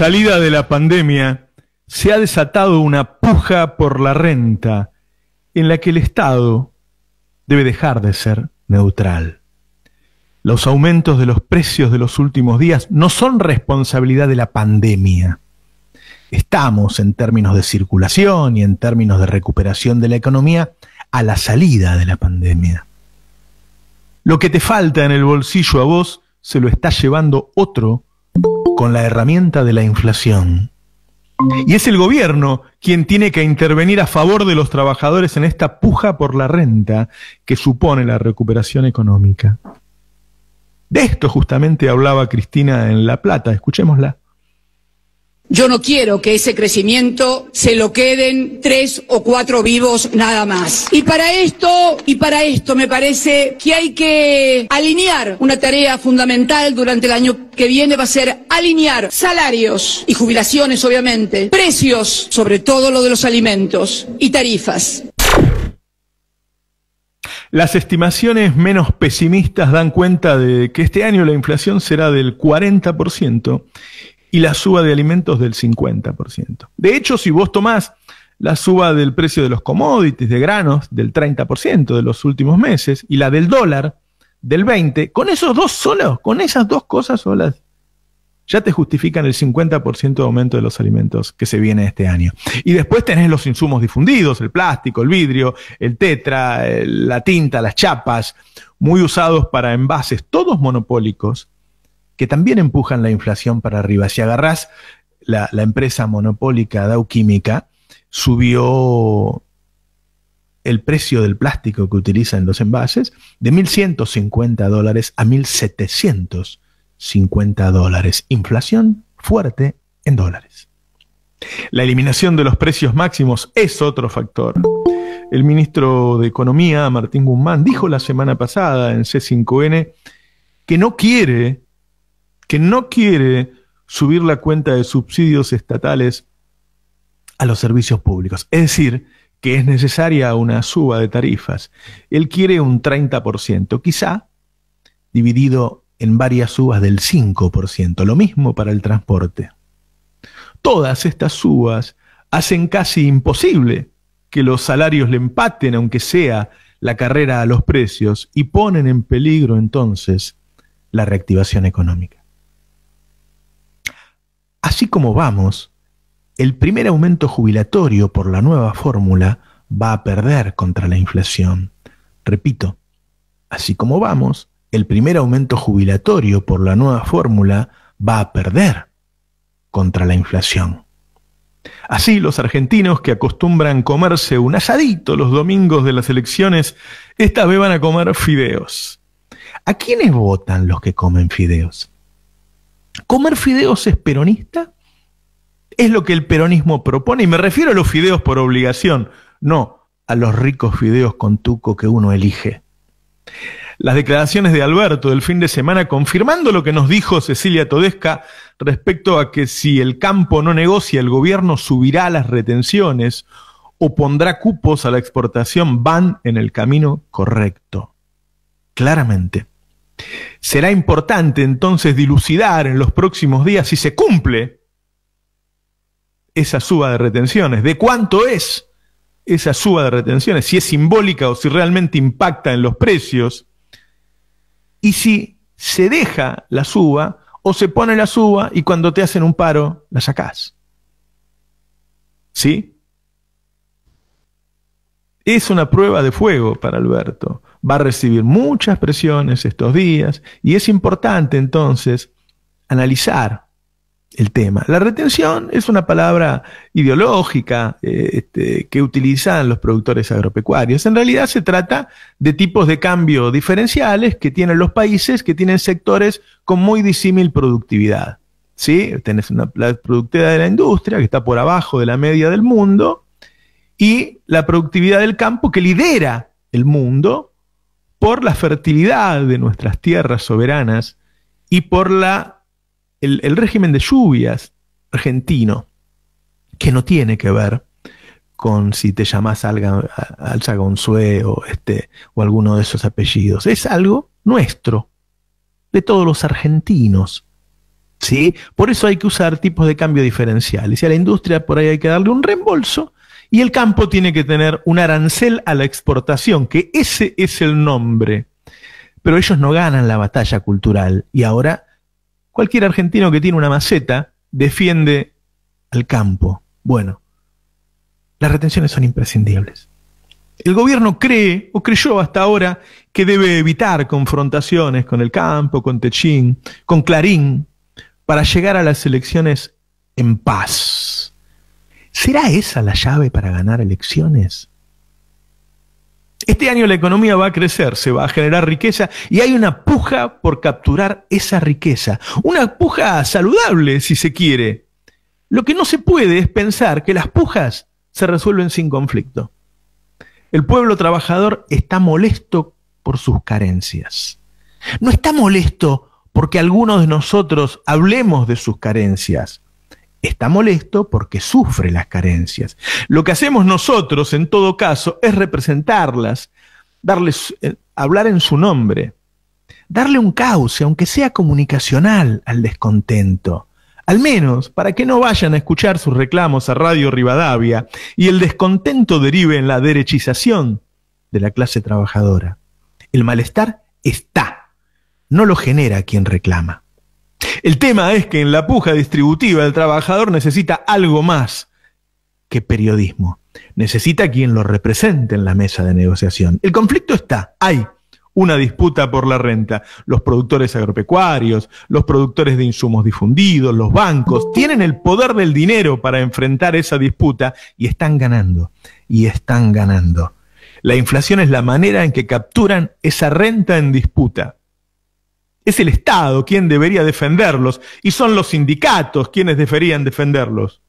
salida de la pandemia, se ha desatado una puja por la renta en la que el Estado debe dejar de ser neutral. Los aumentos de los precios de los últimos días no son responsabilidad de la pandemia. Estamos, en términos de circulación y en términos de recuperación de la economía, a la salida de la pandemia. Lo que te falta en el bolsillo a vos se lo está llevando otro con la herramienta de la inflación. Y es el gobierno quien tiene que intervenir a favor de los trabajadores en esta puja por la renta que supone la recuperación económica. De esto justamente hablaba Cristina en La Plata, escuchémosla. Yo no quiero que ese crecimiento se lo queden 3 o 4 vivos nada más. Y para esto me parece que hay que alinear una tarea fundamental durante el año que viene, va a ser alinear salarios y jubilaciones, obviamente, precios, sobre todo lo de los alimentos, y tarifas. Las estimaciones menos pesimistas dan cuenta de que este año la inflación será del 40%, y la suba de alimentos del 50%. De hecho, si vos tomás la suba del precio de los commodities, de granos, del 30% de los últimos meses, y la del dólar, del 20%, con esos dos solos, con esas dos cosas solas, ya te justifican el 50% de aumento de los alimentos que se viene este año. Y después tenés los insumos difundidos, el plástico, el vidrio, el tetra, la tinta, las chapas, muy usados para envases, todos monopólicos, que también empujan la inflación para arriba. Si agarrás la empresa monopólica Dow Química, subió el precio del plástico que utiliza en los envases de $1.150 a $1.750. Inflación fuerte en dólares. La eliminación de los precios máximos es otro factor. El ministro de Economía, Martín Guzmán, dijo la semana pasada en C5N que no quiere subir la cuenta de subsidios estatales a los servicios públicos. Es decir, que es necesaria una suba de tarifas. Él quiere un 30%, quizá dividido en varias subas del 5%, lo mismo para el transporte. Todas estas subas hacen casi imposible que los salarios le empaten, aunque sea la carrera a los precios, y ponen en peligro entonces la reactivación económica. Así como vamos, el primer aumento jubilatorio por la nueva fórmula va a perder contra la inflación. Repito, así como vamos, el primer aumento jubilatorio por la nueva fórmula va a perder contra la inflación. Así, los argentinos que acostumbran comerse un asadito los domingos de las elecciones, esta vez van a comer fideos. ¿A quiénes votan los que comen fideos? ¿Comer fideos es peronista? ¿Es lo que el peronismo propone? Y me refiero a los fideos por obligación, no a los ricos fideos con tuco que uno elige. Las declaraciones de Alberto del fin de semana confirmando lo que nos dijo Cecilia Todesca respecto a que si el campo no negocia, el gobierno subirá las retenciones o pondrá cupos a la exportación, van en el camino correcto. Claramente. Será importante entonces dilucidar en los próximos días si se cumple esa suba de retenciones, de cuánto es esa suba de retenciones, si es simbólica o si realmente impacta en los precios, y si se deja la suba o se pone la suba y cuando te hacen un paro la sacás. ¿Sí? Es una prueba de fuego para Alberto. Va a recibir muchas presiones estos días y es importante entonces analizar el tema. La retención es una palabra ideológica que utilizan los productores agropecuarios. En realidad se trata de tipos de cambio diferenciales que tienen los países que tienen sectores con muy disímil productividad. ¿Sí? Tenés la productividad de la industria que está por abajo de la media del mundo y la productividad del campo que lidera el mundo por la fertilidad de nuestras tierras soberanas y por el régimen de lluvias argentino, que no tiene que ver con si te llamás Alzagonzue o alguno de esos apellidos. Es algo nuestro, de todos los argentinos. ¿sí? Por eso hay que usar tipos de cambio diferenciales. Y a la industria por ahí hay que darle un reembolso, y el campo tiene que tener un arancel a la exportación, que ese es el nombre. Pero ellos no ganan la batalla cultural. Y ahora cualquier argentino que tiene una maceta defiende al campo. Bueno, las retenciones son imprescindibles. El gobierno cree, o creyó hasta ahora, que debe evitar confrontaciones con el campo, con Techín, con Clarín, para llegar a las elecciones en paz. ¿Será esa la llave para ganar elecciones? Este año la economía va a crecer, se va a generar riqueza y hay una puja por capturar esa riqueza. Una puja saludable, si se quiere. Lo que no se puede es pensar que las pujas se resuelven sin conflicto. El pueblo trabajador está molesto por sus carencias. No está molesto porque algunos de nosotros hablemos de sus carencias. Está molesto porque sufre las carencias. Lo que hacemos nosotros, en todo caso, es representarlas, hablar en su nombre, darle un cauce, aunque sea comunicacional, al descontento. Al menos para que no vayan a escuchar sus reclamos a Radio Rivadavia y el descontento derive en la derechización de la clase trabajadora. El malestar está, no lo genera quien reclama. El tema es que en la puja distributiva el trabajador necesita algo más que periodismo. Necesita quien lo represente en la mesa de negociación. El conflicto está, hay una disputa por la renta. Los productores agropecuarios, los productores de insumos difundidos, los bancos, tienen el poder del dinero para enfrentar esa disputa y están ganando, y están ganando. La inflación es la manera en que capturan esa renta en disputa. Es el Estado quien debería defenderlos y son los sindicatos quienes deberían defenderlos.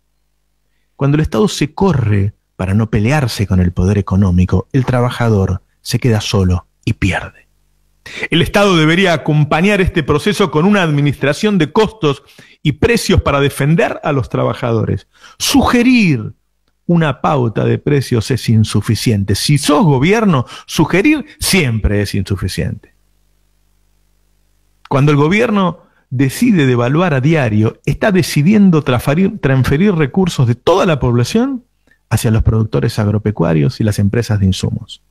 Cuando el Estado se corre para no pelearse con el poder económico, el trabajador se queda solo y pierde. El Estado debería acompañar este proceso con una administración de costos y precios para defender a los trabajadores. Sugerir una pauta de precios es insuficiente. Si sos gobierno, sugerir siempre es insuficiente. Cuando el gobierno decide devaluar a diario, está decidiendo transferir recursos de toda la población hacia los productores agropecuarios y las empresas de insumos.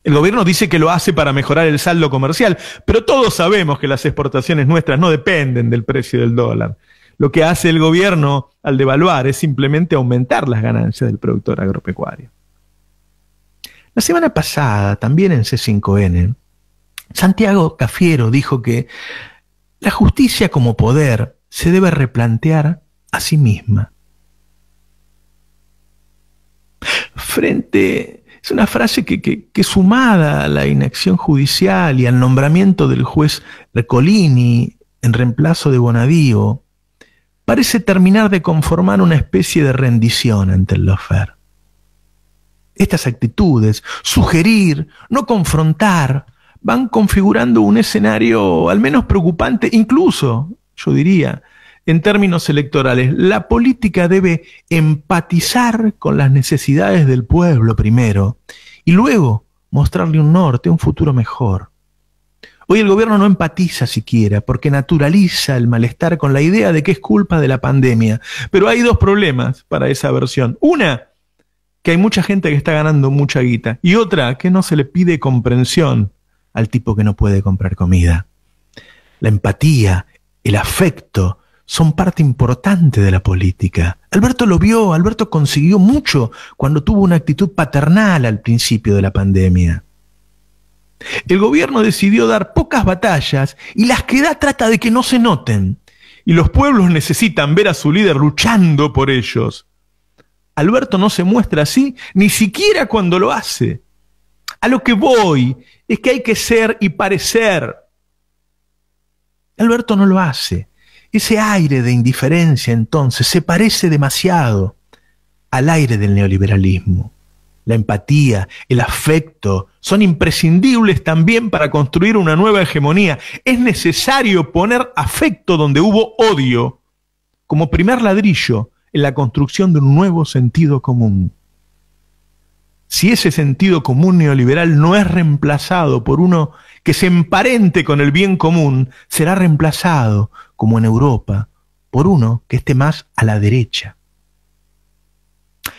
El gobierno dice que lo hace para mejorar el saldo comercial, pero todos sabemos que las exportaciones nuestras no dependen del precio del dólar. Lo que hace el gobierno al devaluar es simplemente aumentar las ganancias del productor agropecuario. La semana pasada, también en C5N, Santiago Cafiero dijo que la justicia como poder se debe replantear a sí misma. Es una frase que sumada a la inacción judicial y al nombramiento del juez Recolini en reemplazo de Bonadío, parece terminar de conformar una especie de rendición ante el lawfare. Estas actitudes, sugerir, no confrontar, van configurando un escenario al menos preocupante, incluso, yo diría, en términos electorales. La política debe empatizar con las necesidades del pueblo primero y luego mostrarle un norte, un futuro mejor. Hoy el gobierno no empatiza siquiera porque naturaliza el malestar con la idea de que es culpa de la pandemia. Pero hay dos problemas para esa versión. Una, que hay mucha gente que está ganando mucha guita, y otra, que no se le pide comprensión al tipo que no puede comprar comida. La empatía, el afecto, son parte importante de la política. Alberto lo vio, Alberto consiguió mucho cuando tuvo una actitud paternal al principio de la pandemia. El gobierno decidió dar pocas batallas y las que da trata de que no se noten. Y los pueblos necesitan ver a su líder luchando por ellos. Alberto no se muestra así, ni siquiera cuando lo hace. A lo que voy es que hay que ser y parecer. Alberto no lo hace. Ese aire de indiferencia, entonces, se parece demasiado al aire del neoliberalismo. La empatía, el afecto, son imprescindibles también para construir una nueva hegemonía. Es necesario poner afecto donde hubo odio, como primer ladrillo en la construcción de un nuevo sentido común. si ese sentido común neoliberal no es reemplazado por uno que se emparente con el bien común, será reemplazado, como en Europa, por uno que esté más a la derecha.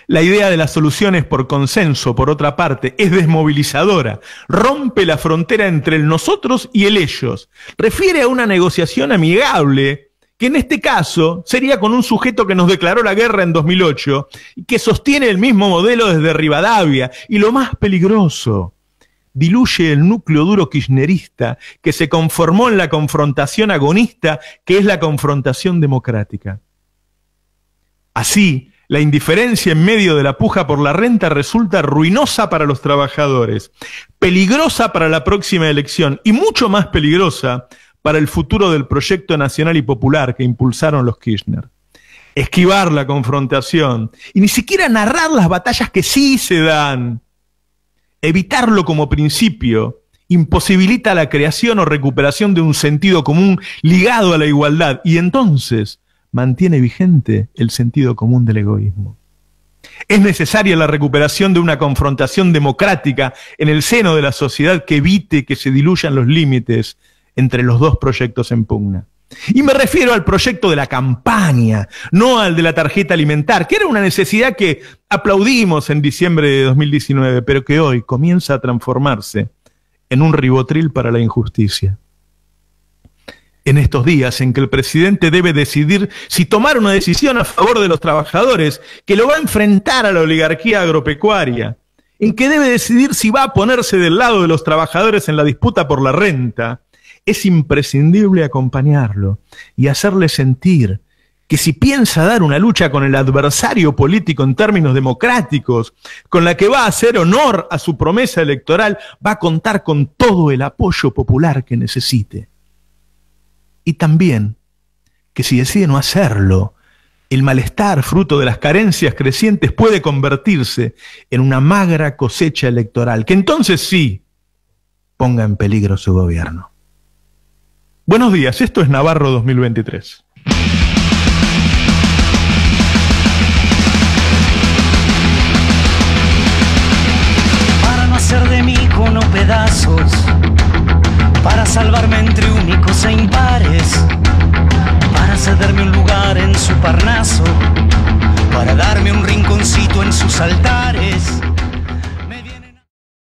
La idea de las soluciones por consenso, por otra parte, es desmovilizadora, rompe la frontera entre el nosotros y el ellos, refiere a una negociación amigable, que en este caso sería con un sujeto que nos declaró la guerra en 2008 y que sostiene el mismo modelo desde Rivadavia, y lo más peligroso, diluye el núcleo duro kirchnerista que se conformó en la confrontación agonista, que es la confrontación democrática. Así, la indiferencia en medio de la puja por la renta resulta ruinosa para los trabajadores, peligrosa para la próxima elección y mucho más peligrosa para el futuro del proyecto nacional y popular que impulsaron los Kirchner. Esquivar la confrontación y ni siquiera narrar las batallas que sí se dan, evitarlo como principio, imposibilita la creación o recuperación de un sentido común ligado a la igualdad, y entonces mantiene vigente el sentido común del egoísmo. Es necesaria la recuperación de una confrontación democrática en el seno de la sociedad que evite que se diluyan los límites entre los dos proyectos en pugna. Y me refiero al proyecto de la campaña, no al de la tarjeta alimentar, que era una necesidad que aplaudimos en diciembre de 2019, pero que hoy comienza a transformarse en un ribotril para la injusticia. En estos días en que el presidente debe decidir si tomar una decisión a favor de los trabajadores, que lo va a enfrentar a la oligarquía agropecuaria, en que debe decidir si va a ponerse del lado de los trabajadores en la disputa por la renta, es imprescindible acompañarlo y hacerle sentir que si piensa dar una lucha con el adversario político en términos democráticos, con la que va a hacer honor a su promesa electoral, va a contar con todo el apoyo popular que necesite. Y también que si decide no hacerlo, el malestar fruto de las carencias crecientes puede convertirse en una magra cosecha electoral, que entonces sí ponga en peligro su gobierno. Buenos días, esto es Navarro 2023. Para no hacer de mí cono pedazos, para salvarme entre únicos e impares, para cederme un lugar en su Parnaso, para darme un rinconcito en sus altares.